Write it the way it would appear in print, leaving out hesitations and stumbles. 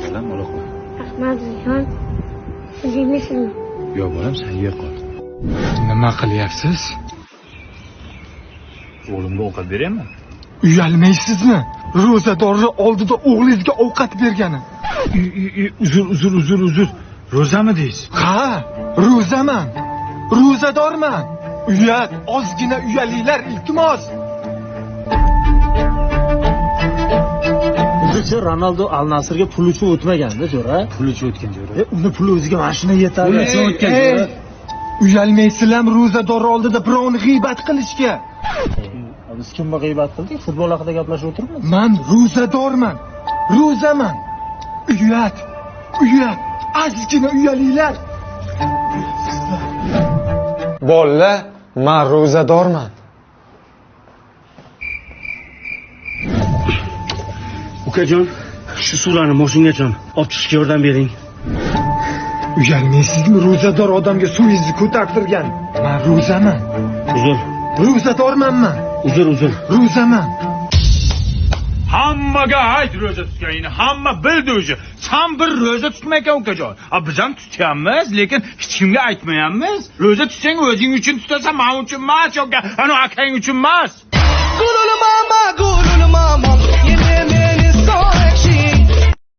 bolam, ola qol. Rahmatjon. Yemisizmi? Yo'q bolam, sen ye qol. Nima qilyapsiz? O'g'limga ovqat beryapman. Uyalmaysizmi? Ro'zadorni oldida o'g'lingizga ovqat bergani. Uzr. Ro'zami deysiz? Ha, ro'zaman. Ro'zadorman. Uyat, ozgina uyalinglar, iltimos. Bizcha Ronaldo Al Nasrga pul uchun o'tmaganda, jo'ra. Pul uchun o'tgan jo'ra. Uni puli o'ziga mashina yetadi. Pul uchun o'tgan jo'ra. Uyalmaysizlarmi ro'zador oldida birovni g'iybat qilishga? Biz kimga g'iybat qildik? Futbol haqida gaplashib o'tiribmiz. Men ro'zadorman. Ro'zaman. Uyat, ozgina uyalinglar. Bolla, men ro'zadorman. Ukajon, shu surani moshingajon olib chiqishga yordam bering. Uyalmaysizmi ro'zador odamga suvingizni ko'tartirgan? Men ro'zaman. Uzr. Ro'zadormanman. Uzr. Ro'zaman. Hammaga ayt ro'za tutganingni, hamma bildi o'zi. Sen bir ro'za tutmaykan ukajon. Biz ham tutyapmiz, lekin hech kimga aytmayapmiz. Ro'za tutsang o'zing uchun tutasan, men uchun emas, yoki ana akang uchun emas. Gulul mama,